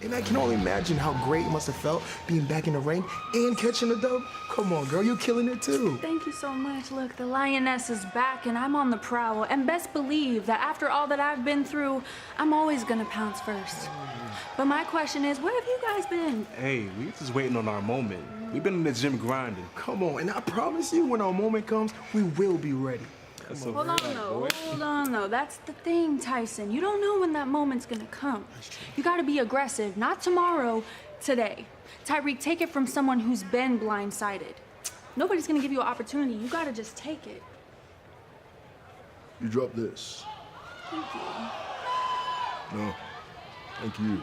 And I can only imagine how great it must have felt being back in the ring and catching the dub. Come on, girl, you're killing it too. Thank you so much. Look, the Lioness is back and I'm on the prowl. And best believe that after all that I've been through, I'm always gonna pounce first. But my question is, where have you guys been? Hey, we just waiting on our moment. We've been in the gym grinding. Come on, and I promise you, when our moment comes, we will be ready. Hold on though. That's the thing, Tyson. You don't know when that moment's gonna come. You gotta be aggressive, not tomorrow, today. Tyreek, take it from someone who's been blindsided. Nobody's gonna give you an opportunity. You gotta just take it. You drop this. Thank you. No, thank you.